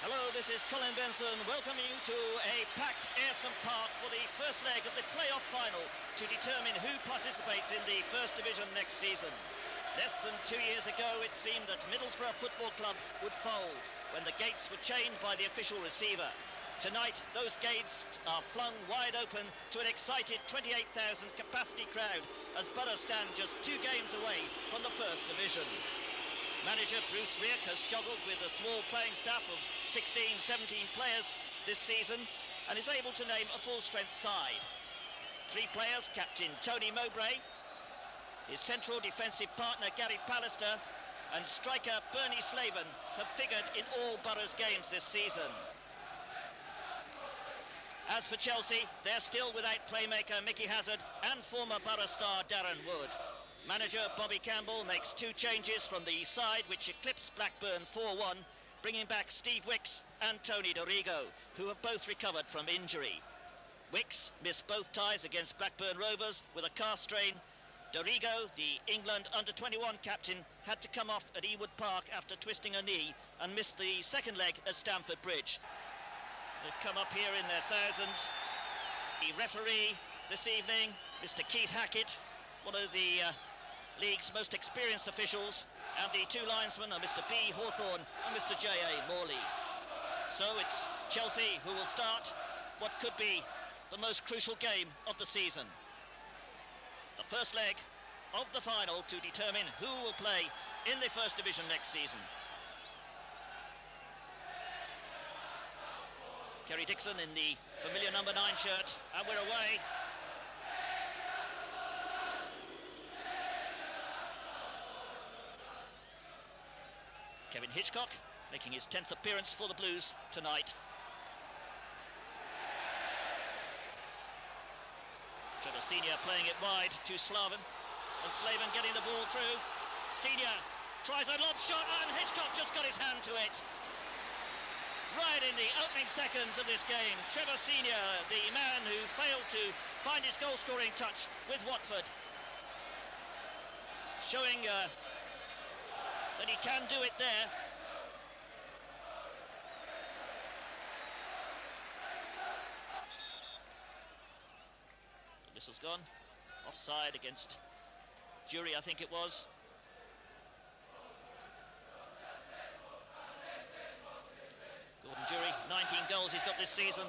Hello, this is Colin Benson welcoming you to a packed Ayresome Park for the first leg of the playoff final to determine who participates in the First Division next season. Less than 2 years ago, it seemed that Middlesbrough Football Club would fold when the gates were chained by the official receiver. Tonight, those gates are flung wide open to an excited 28,000 capacity crowd as Borough stand just 2 games away from the First Division. Manager Bruce Rioch has juggled with a small playing staff of 16, 17 players this season and is able to name a full-strength side. 3 players, captain Tony Mowbray, his central defensive partner Gary Pallister and striker Bernie Slaven have figured in all Borough's games this season. As for Chelsea, they're still without playmaker Mickey Hazard and former Borough star Darren Wood. Manager Bobby Campbell makes 2 changes from the side which eclipsed Blackburn 4-1, bringing back Steve Wicks and Tony Dorigo, who have both recovered from injury. Wicks missed both ties against Blackburn Rovers with a calf strain. Dorigo, the England under-21 captain, had to come off at Ewood Park after twisting a knee and missed the second leg at Stamford Bridge. They've come up here in their thousands. The referee this evening, Mr. Keith Hackett, one of the league's most experienced officials, and the 2 linesmen are Mr. B. Hawthorne and Mr. J.A. Morley. So it's Chelsea who will start what could be the most crucial game of the season. The first leg of the final to determine who will play in the First Division next season. Kerry Dixon in the familiar number 9 shirt, and we're away. Kevin Hitchcock making his 10th appearance for the Blues tonight. Trevor Senior playing it wide to Slaven, and Slaven getting the ball through. Senior tries a lob shot and Hitchcock just got his hand to it. Right in the opening seconds of this game, Trevor Senior, the man who failed to find his goal-scoring touch with Watford, showing that he can do it there. The whistle's gone. Offside against Jury, I think it was. Gordon Jury, 19 goals he's got this season.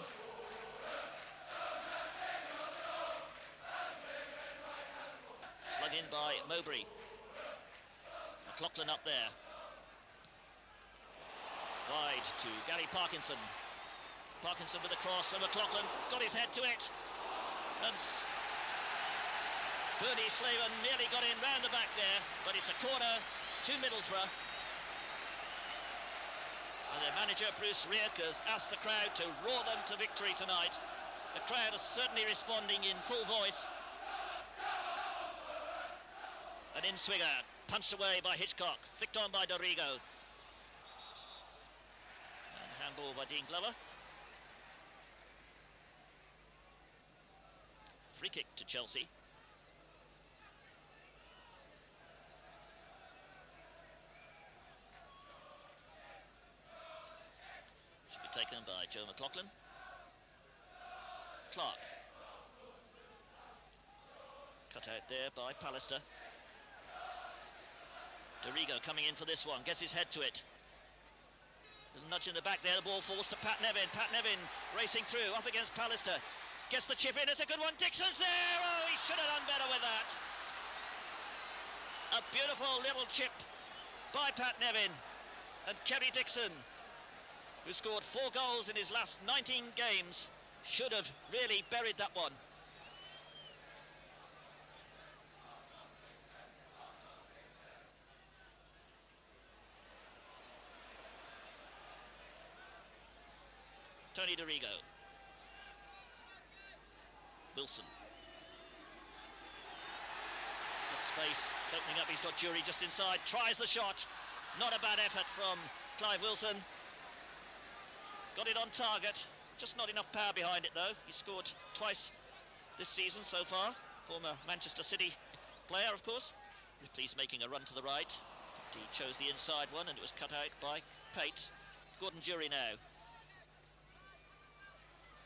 Slung in by Mowbray. McLaughlin up there. Wide to Gary Parkinson. Parkinson with a cross, and McLaughlin got his head to it. And Bernie Slaven nearly got in round the back there, but it's a corner to Middlesbrough. And their manager Bruce Rioch has asked the crowd to roar them to victory tonight. The crowd is certainly responding in full voice. An in-swinger, punched away by Hitchcock, flicked on by Dorigo. And handball by Dean Glover. Free kick to Chelsea. Should be taken by Joe McLaughlin. Clark. Cut out there by Pallister. Dorigo coming in for this one, gets his head to it. A nudge in the back there, the ball falls to Pat Nevin. Pat Nevin racing through, up against Pallister. Gets the chip in, it's a good one, Dixon's there! Oh, he should have done better with that. A beautiful little chip by Pat Nevin. And Kerry Dixon, who scored 4 goals in his last 19 games, should have really buried that one. Tony Dorigo. Wilson. He's got space, it's opening up, he's got Jury just inside, tries the shot. Not a bad effort from Clive Wilson. Got it on target, just not enough power behind it though. He scored twice this season so far. Former Manchester City player, of course. Ripley's making a run to the right. He chose the inside one and it was cut out by Pate. Gordon Jury now.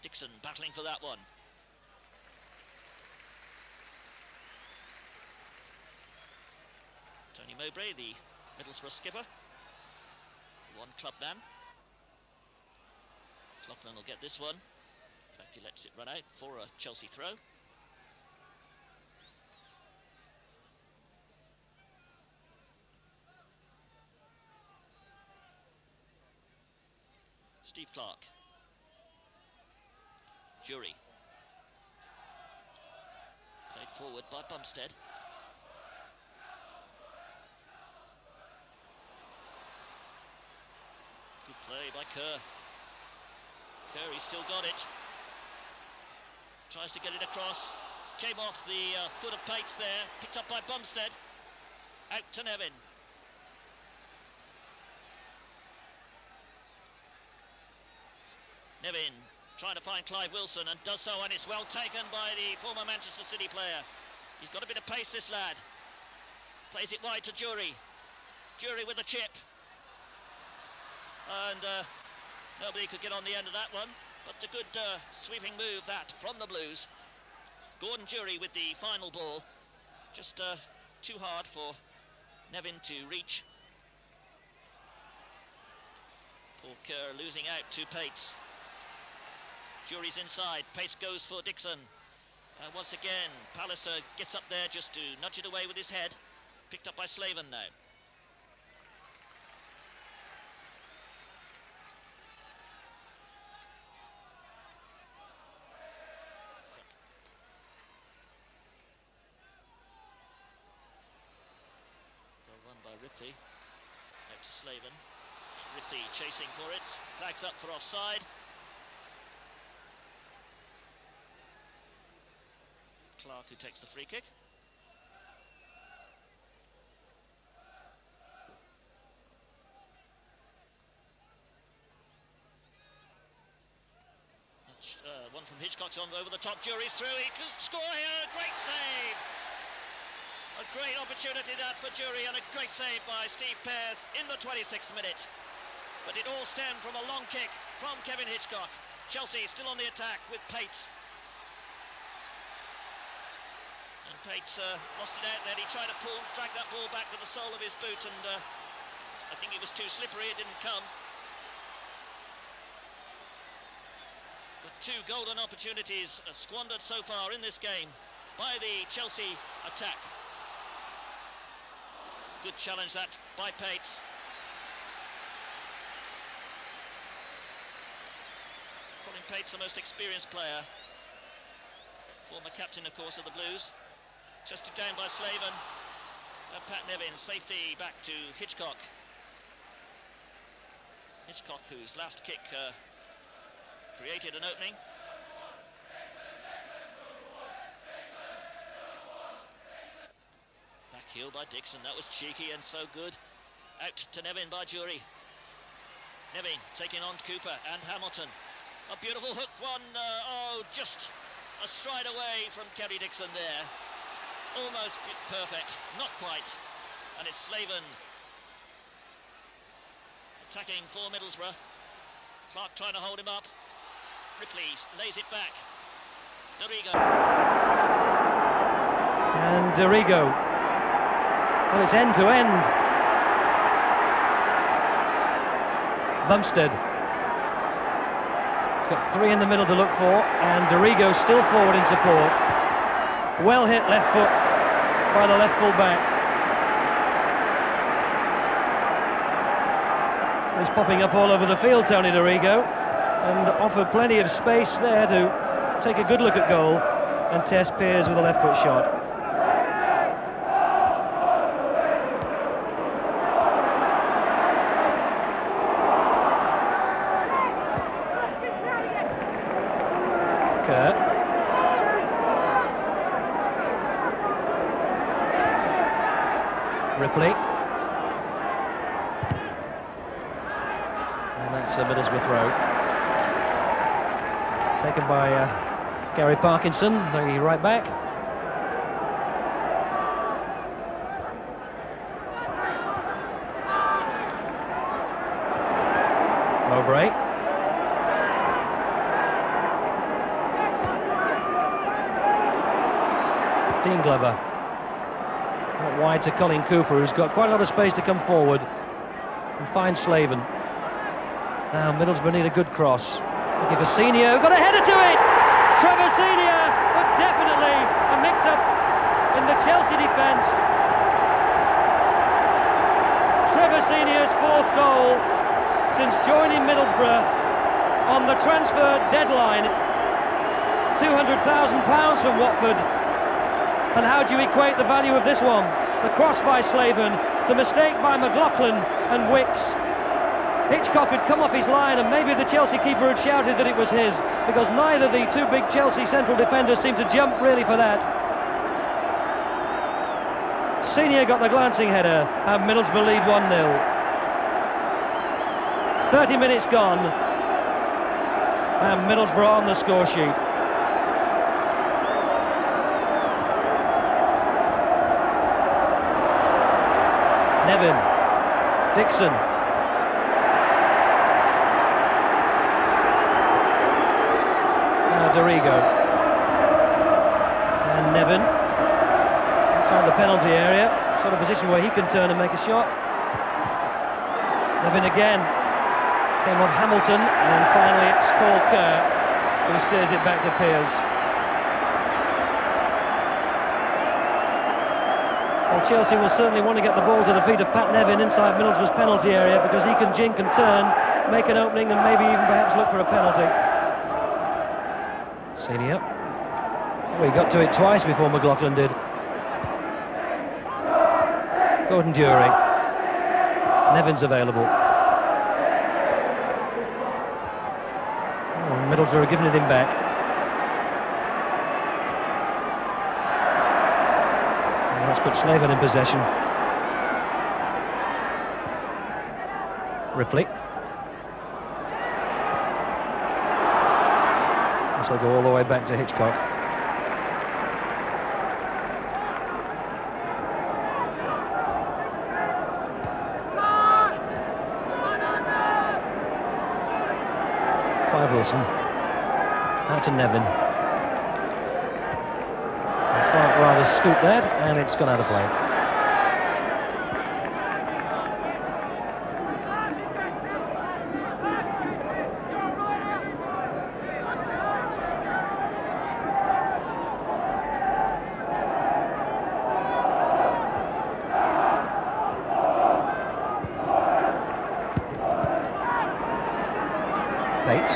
Dixon battling for that one. Tony Mowbray, the Middlesbrough skipper, one club man. Cloughlin will get this one. In fact, he lets it run out for a Chelsea throw. Steve Clark. Jury. Played forward by Bumstead. Good play by Kerr. Kerr, he's still got it. Tries to get it across. Came off the foot of Pates there. Picked up by Bumstead. Out to Nevin. Nevin trying to find Clive Wilson and does so, and it's well taken by the former Manchester City player. He's got a bit of pace, this lad. Plays it wide to Jury. Jury with a chip. And nobody could get on the end of that one, but a good sweeping move that from the Blues. Gordon Jury with the final ball. Just too hard for Nevin to reach. Paul Kerr losing out to Pates. Jury's inside, Pace goes for Dixon. Once again, Pallister gets up there just to nudge it away with his head. Picked up by Slaven now. Well run by Ripley. Out to Slaven. Ripley chasing for it. Flags up for offside. Clark who takes the free kick. One from Hitchcock's on over the top. Jury's through. He could score here. A great save. A great opportunity that for Jury, and a great save by Steve Pears in the 26th minute. But it all stemmed from a long kick from Kevin Hitchcock. Chelsea still on the attack with Pates. And Pates lost it out then. He tried to drag that ball back with the sole of his boot, and I think it was too slippery. It didn't come. But two golden opportunities squandered so far in this game by the Chelsea attack. Good challenge that by Pates. Colin Pates, the most experienced player. Former captain, of course, of the Blues. Chested down by Slaven. And Pat Nevin, safety back to Hitchcock. Hitchcock, whose last kick created an opening. Back heel by Dixon, that was cheeky and so good. Out to Nevin by Jury. Nevin taking on Cooper and Hamilton. A beautiful hook one, just a stride away from Kerry Dixon there. Almost perfect, not quite. And it's Slaven attacking for Middlesbrough. Clark trying to hold him up. Ripley lays it back. Dorigo. And Dorigo. Well, it's end to end. Bumstead. He's got three in the middle to look for, and Dorigo still forward in support. Well hit left foot by the left full back. He's popping up all over the field, Tony Dorigo, and offered plenty of space there to take a good look at goal and test Pears with a left foot shot. Kerr. Ripley. And that's a Middlesbrough throw. Taken by Gary Parkinson, the right back. Mowbray. Dean Glover. Not wide to Colin Cooper, who's got quite a lot of space to come forward. And finds Slaven. Now Middlesbrough need a good cross. Looking for Senior, got a header to it! Trevor Senior, but definitely a mix-up in the Chelsea defence. Trevor Senior's 4th goal since joining Middlesbrough on the transfer deadline. £200,000 from Watford. And how do you equate the value of this one? The cross by Slaven, the mistake by McLaughlin and Wicks. Hitchcock had come off his line and maybe the Chelsea keeper had shouted that it was his, because neither the two big Chelsea central defenders seemed to jump really for that. Senior got the glancing header and Middlesbrough lead 1-0. 30 minutes gone and Middlesbrough on the score sheet. Nevin, Dixon. Now Dorigo. And Nevin. Inside the penalty area. Sort of position where he can turn and make a shot. Nevin again. Came off Hamilton. And finally it's Paul Kerr who steers it back to Piers. Well, Chelsea will certainly want to get the ball to the feet of Pat Nevin inside Middlesbrough's penalty area, because he can jink and turn, make an opening and maybe even perhaps look for a penalty. Senior. Well, he got to it twice before McLaughlin did. Gordon Dury. Nevin's available. Oh, Middlesbrough are giving it him back. Let's put Slaven in possession. Ripley. This will go all the way back to Hitchcock. Clive Wilson. Out to Nevin. Rather scoop that, and it's gone out of play. Bates.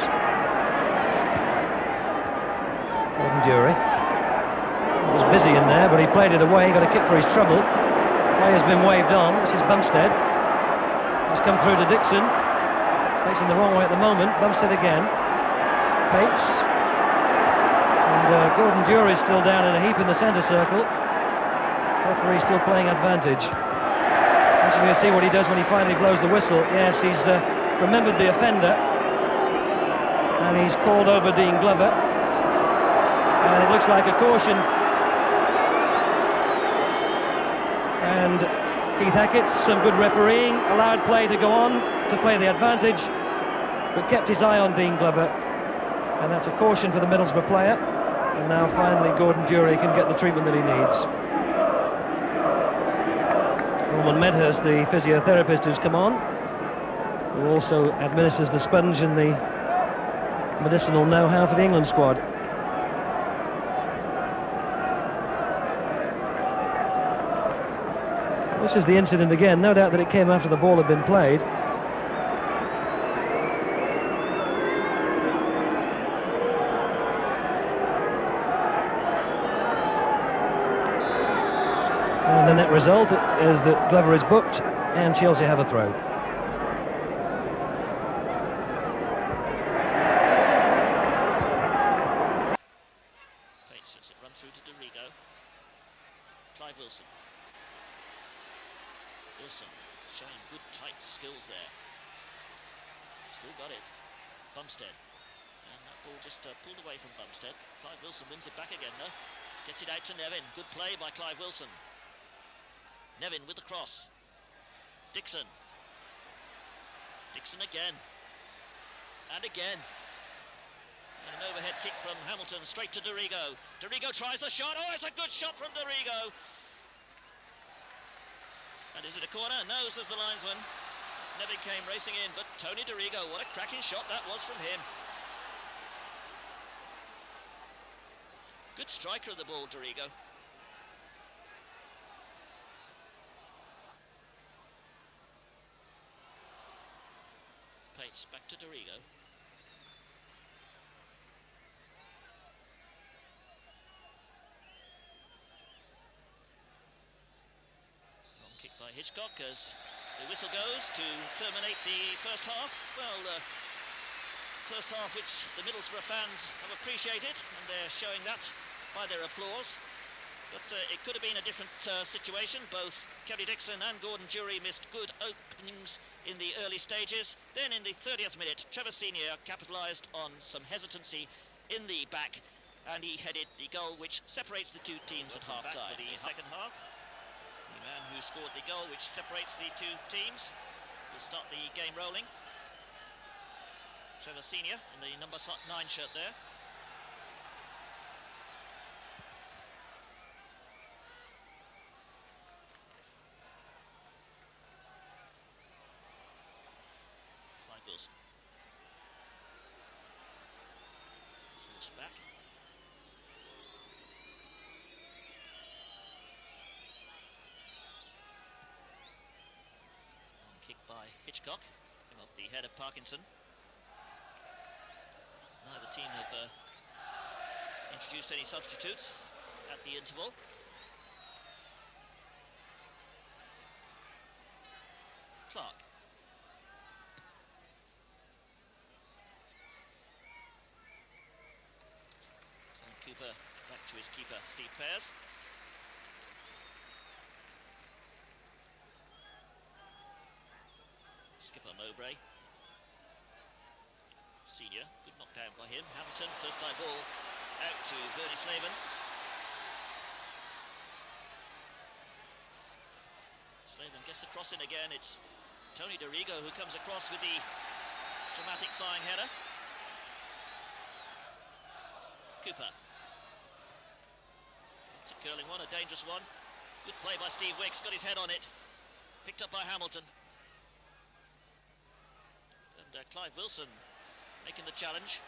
Gordon Dury. Was busy in there, but he played it away. He got a kick for his trouble. Play has been waved on. This is Bumstead. He's come through to Dixon. Facing the wrong way at the moment. Bumstead again. Bates. And Gordon Dury is still down in a heap in the centre circle. Referee still playing advantage. Actually, we'll see what he does when he finally blows the whistle. Yes, he's remembered the offender. And he's called over Dean Glover. And it looks like a caution. And Keith Hackett, some good refereeing, allowed play to go on to play the advantage, but kept his eye on Dean Glover. And that's a caution for the Middlesbrough player. And now finally Gordon Dury can get the treatment that he needs. Norman Medhurst, the physiotherapist who's come on, who also administers the sponge and the medicinal know-how for the England squad. This is the incident again. No doubt that it came after the ball had been played. And the net result is that Glover is booked and Chelsea have a throw. Pace lets it run through to Dorigo. Clive Wilson. Wilson showing good tight skills there. Still got it. Bumstead. And that ball just pulled away from Bumstead. Clive Wilson wins it back again though. Gets it out to Nevin. Good play by Clive Wilson. Nevin with the cross. Dixon. Dixon again. And again. And an overhead kick from Hamilton straight to Dorigo. Dorigo tries the shot. Oh, it's a good shot from Dorigo. And is it a corner? No, says the linesman. Snevin came racing in, but Tony Dorigo, what a cracking shot that was from him. Good striker of the ball, Dorigo. Pates back to Dorigo. Long kick by Hitchcock as the whistle goes to terminate the first half. Well, first half which the Middlesbrough fans have appreciated, and they're showing that by their applause. But it could have been a different situation. Both Kerry Dixon and Gordon Jury missed good openings in the early stages. Then in the 30th minute, Trevor Senior capitalised on some hesitancy in the back, and he headed the goal which separates the two teams at half-time. For the second half, the man who scored the goal which separates the two teams will start the game rolling. Trevor Senior in the number 9 shirt there. Wilson. Force back. Long kick by Hitchcock. Came off the head of Parkinson. Neither team have introduced any substitutes at the interval. Clark. Cooper back to his keeper, Steve Pears. Skipper Mowbray. Senior, good knockdown by him. Hamilton, first time ball out to Bernie Slaven. Slaven gets the cross in again. It's Tony Dorigo who comes across with the dramatic flying header. Cooper. It's a curling one, a dangerous one. Good play by Steve Wicks, got his head on it. Picked up by Hamilton. And Clive Wilson making the challenge.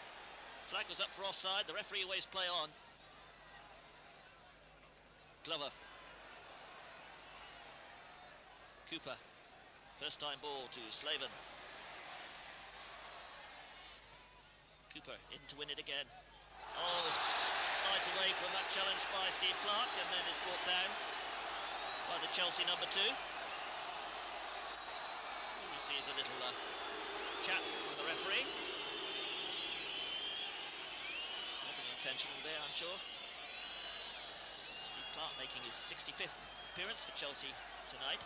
Flag was up for offside, the referee always play on. Glover. Cooper. First time ball to Slaven. Cooper in to win it again. Oh, slides away from that challenge by Steve Clark and then is brought down by the Chelsea number 2. All we see is a little chat from the referee. Nothing intentional there, I'm sure. Steve Clark making his 65th appearance for Chelsea tonight.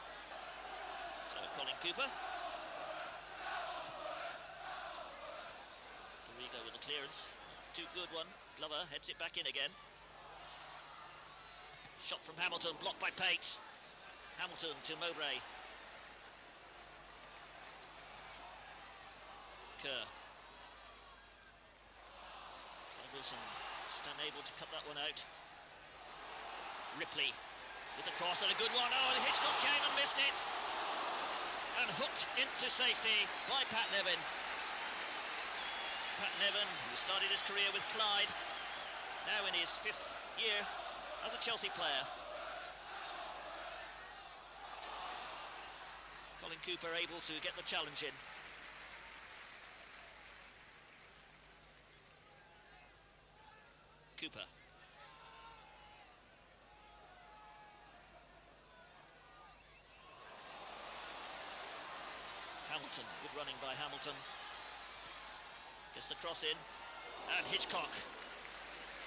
So Colin Cooper. Dorigo with the clearance. Too good one. Glover heads it back in again. Shot from Hamilton, blocked by Pates. Hamilton to Mowbray. Kerr. Clive Wilson just unable to cut that one out. Ripley with the cross and a good one. Oh, and Hitchcock came and missed it. And hooked into safety by Pat Nevin. Pat Nevin, who started his career with Clyde, now in his 5th year as a Chelsea player. Colin Cooper able to get the challenge in. Cooper. Hamilton, good running by Hamilton. Gets the cross in, and Hitchcock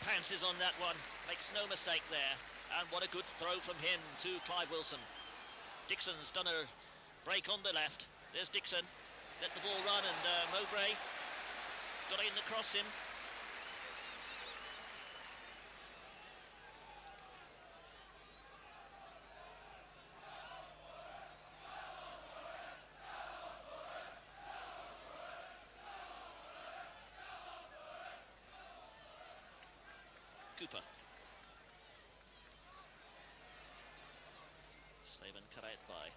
pounces on that one, makes no mistake there, and what a good throw from him to Clive Wilson. Dixon's done a break on the left. There's Dixon, let the ball run, and Mowbray got in the cross in. Cooper. Slaven cut out by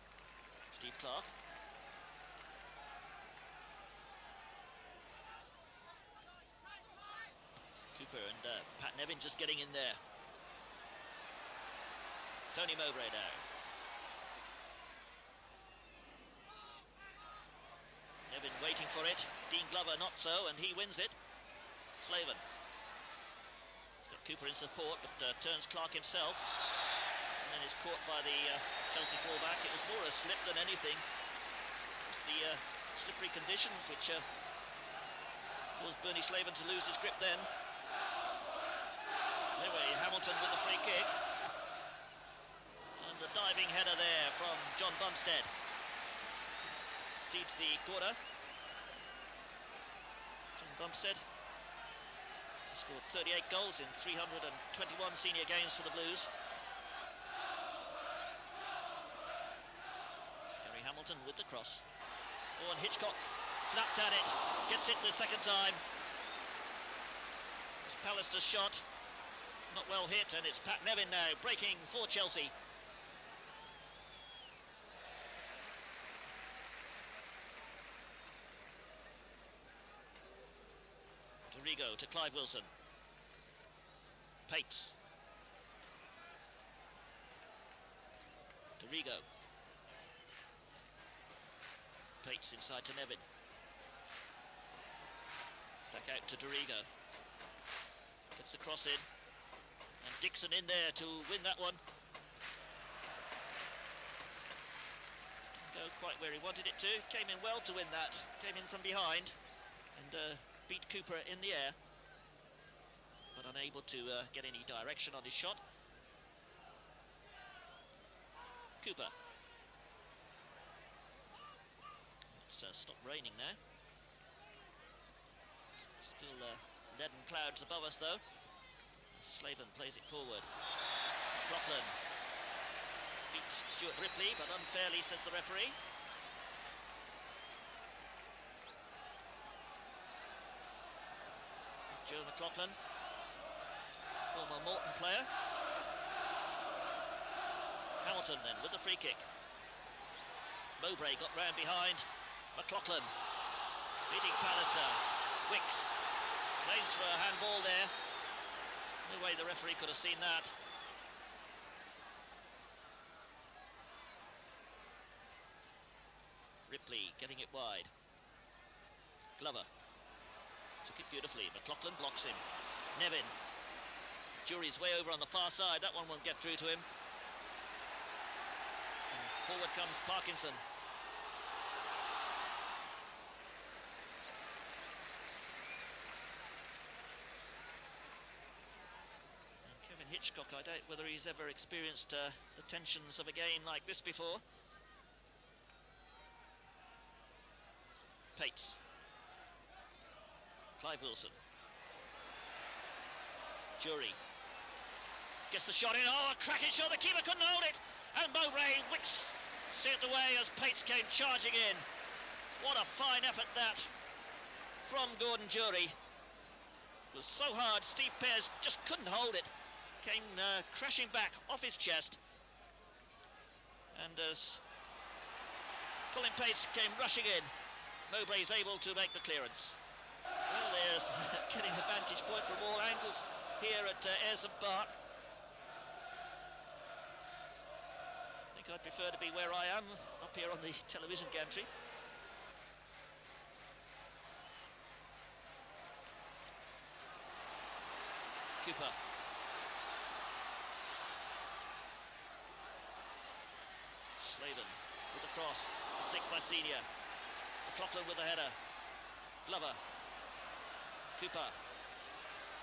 Steve Clark. Cooper and Pat Nevin just getting in there. Tony Mowbray now. Nevin waiting for it. Dean Glover not so, and he wins it. Slaven. He's got Cooper in support, but turns Clark himself. And then is caught by the Chelsea fullback. It was more a slip than anything. It was the slippery conditions which caused Bernie Slaven to lose his grip then. Anyway, Hamilton with the free kick. And the diving header there from John Bumstead. Seeds the quarter. John Bumstead scored 38 goals in 321 senior games for the Blues. Gary Hamilton with the cross. Oh, and Hitchcock flapped at it. Gets it the second time. It's Pallister's shot. Not well hit, and it's Pat Nevin now breaking for Chelsea. Dorigo to Clive Wilson. Pates. Dorigo. Pates inside to Nevin. Back out to Dorigo. Gets the cross in. And Dixon in there to win that one. Didn't go quite where he wanted it to. Came in well to win that. Came in from behind and beat Cooper in the air, but unable to get any direction on his shot. Cooper. It's stopped raining now. Still leaden clouds above us though. Slaven plays it forward. Brockland beats Stuart Ripley, but unfairly, says the referee. Joe McLaughlin, former Morton player. Hamilton then with the free kick. Mowbray got round behind. McLaughlin beating Pallister. Wicks claims for a handball there. No way the referee could have seen that. Ripley getting it wide. Glover took it beautifully. McLaughlin blocks him. Nevin. Jury's way over on the far side. That one won't get through to him. And forward comes Parkinson. Hitchcock, I doubt whether he's ever experienced the tensions of a game like this before. Pates. Clive Wilson. Jury. Gets the shot in. Oh, a cracking shot. The keeper couldn't hold it. And Mowbray Wicks saved away as Pates came charging in. What a fine effort that from Gordon Jury. It was so hard. Steve Pears just couldn't hold it. Came crashing back off his chest, and as Colin Pates came rushing in, Mowbray's able to make the clearance. Well, there's getting a vantage point from all angles here at Ayresome Park. I think I'd prefer to be where I am, up here on the television gantry. Cooper. Slaven with the cross, flicked by Senior. McLaughlin with the header. Glover. Cooper.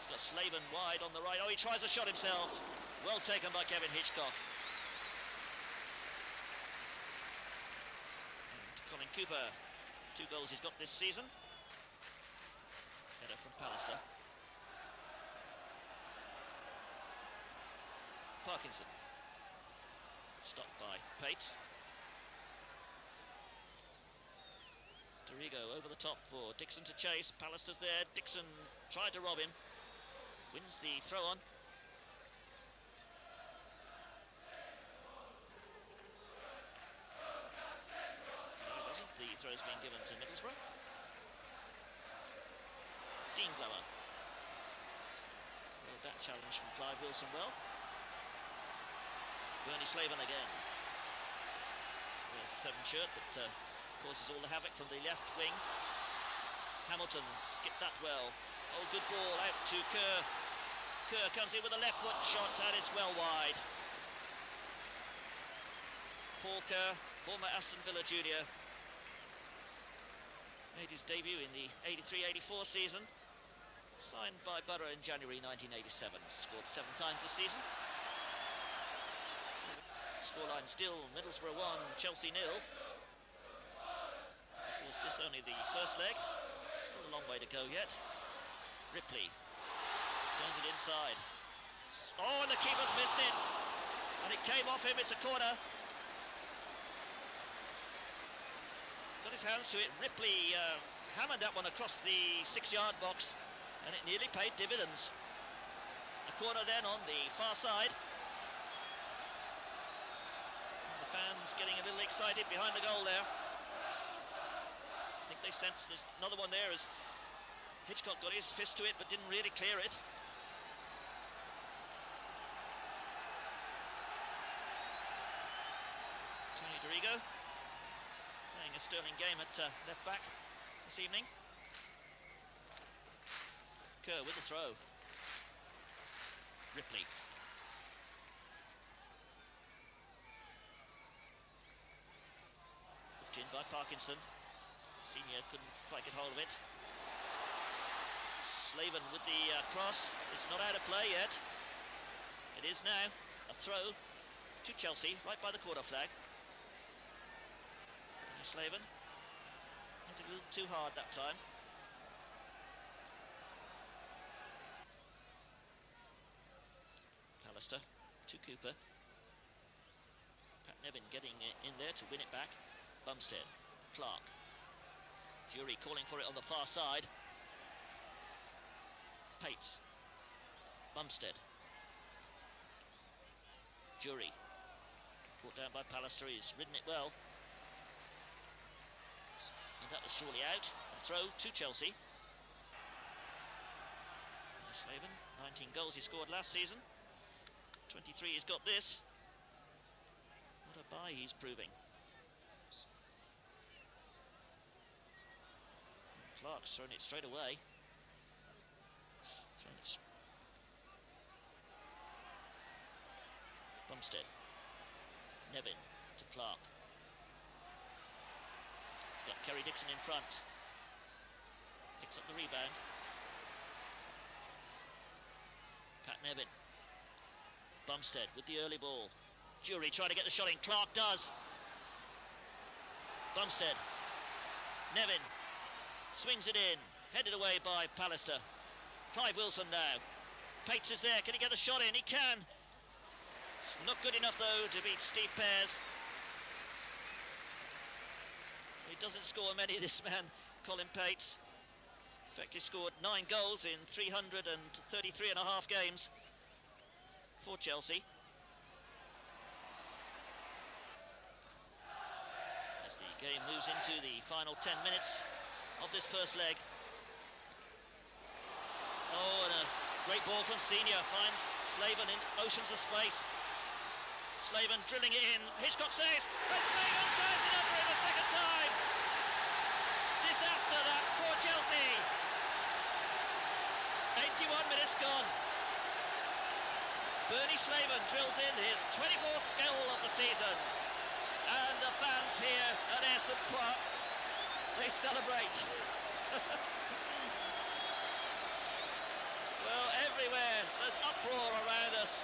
He's got Slaven wide on the right. Oh, he tries a shot himself. Well taken by Kevin Hitchcock. And Colin Cooper, 2 goals he's got this season. Header from Pallister. Parkinson. Stopped by Pates. Dorigo over the top for Dixon to chase. Pallister's there. Dixon tried to rob him. Wins the throw on. throw's been given to Middlesbrough. Dean Blower. Well, that challenge from Clive Wilson well. Bernie Slaven again. There's the 7 shirt, but causes all the havoc from the left wing. Hamilton skipped that well. Oh, good ball out to Kerr. Kerr comes in with a left foot shot and it's well wide. Paul Kerr, former Aston Villa junior, made his debut in the 83-84 season. Signed by Borough in January 1987. Scored 7 times this season. Scoreline still Middlesbrough 1, Chelsea 0. Of course, this only the first leg. Still a long way to go yet. Ripley turns it inside. Oh, and the keeper's missed it. And it came off him. It's a corner. Got his hands to it. Ripley hammered that one across the 6-yard box, and it nearly paid dividends. A corner then on the far side. And the fans getting a little excited behind the goal there. I think they sense there's another one there as Hitchcock got his fist to it but didn't really clear it. Tony Dorigo playing a sterling game at left back this evening. Kerr with the throw. Ripley. Hooked in by Parkinson. Senior couldn't quite get hold of it. Slaven with the cross. It's not out of play yet. It is now. A throw to Chelsea, right by the corner flag. Slaven. Went a little too hard that time. Pallister to Cooper. Pat Nevin getting in there to win it back. Bumstead. Clark. Jury calling for it on the far side. Pates. Bumstead. Jury. Brought down by Pallister. He's ridden it well. And that was surely out. A throw to Chelsea. Slaven, 19 goals he scored last season. 23 he's got this. What a buy he's proving. Clark's thrown it straight away. Thrown it. Bumstead. Nevin to Clark. He's got Kerry Dixon in front. Picks up the rebound. Pat Nevin. Bumstead with the early ball. Jury trying to get the shot in. Clark does. Bumstead. Nevin. Swings it in, headed away by Pallister. Clive Wilson now. Pates is there, can he get the shot in? He can. It's not good enough though to beat Steve Pears. He doesn't score many, this man, Colin Pates. In fact, he scored 9 goals in 333 and a half games for Chelsea. As the game moves into the final 10 minutes of this first leg. Oh, and a great ball from Senior, finds Slaven in oceans of space. Slaven drilling it in, Hitchcock saves, but Slaven drives it under him a second time. Disaster that for Chelsea. 81 minutes gone. Bernie Slaven drills in his 24th goal of the season. And the fans here at Ayresome Park, they celebrate. Well, everywhere there's uproar around us.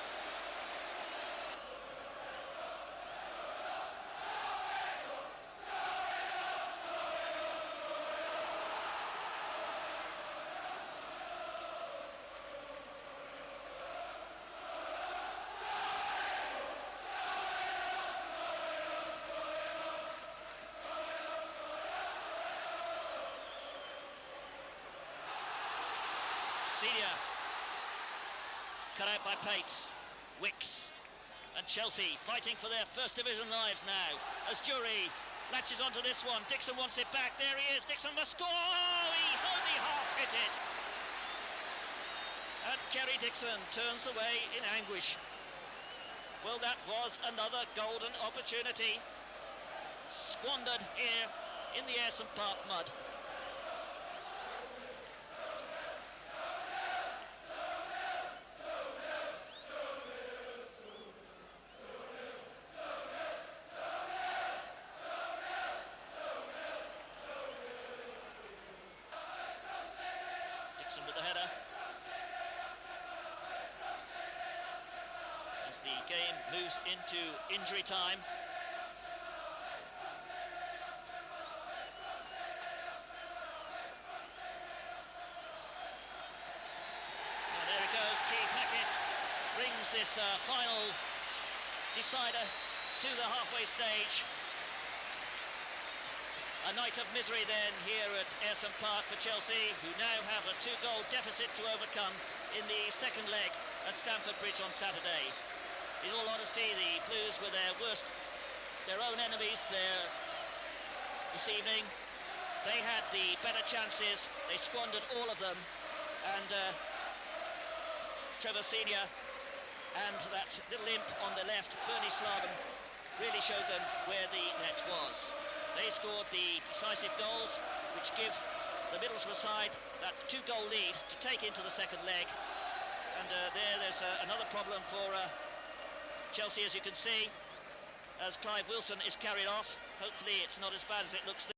Senior, cut out by Pates, Wicks and Chelsea fighting for their first division lives now as Jury latches onto this one. Dixon wants it back. There he is. Dixon must score. Oh, he only half hit it. And Kerry Dixon turns away in anguish. Well, that was another golden opportunity squandered here in the Ayresome Park mud. Dixon with the header. As the game moves into injury time. Now there it goes, Keith Hackett brings this final decider to the halfway stage. A night of misery then here at Ayresome Park for Chelsea, who now have a 2-goal deficit to overcome in the second leg at Stamford Bridge on Saturday. In all honesty, the Blues were their own enemies there this evening. They had the better chances, they squandered all of them, and Trevor Senior and that little imp on the left, Bernie Slaven, really showed them where the net was. They scored the decisive goals, which give the Middlesbrough side that 2-goal lead to take into the second leg. And there's another problem for Chelsea, as you can see, as Clive Wilson is carried off. Hopefully it's not as bad as it looks.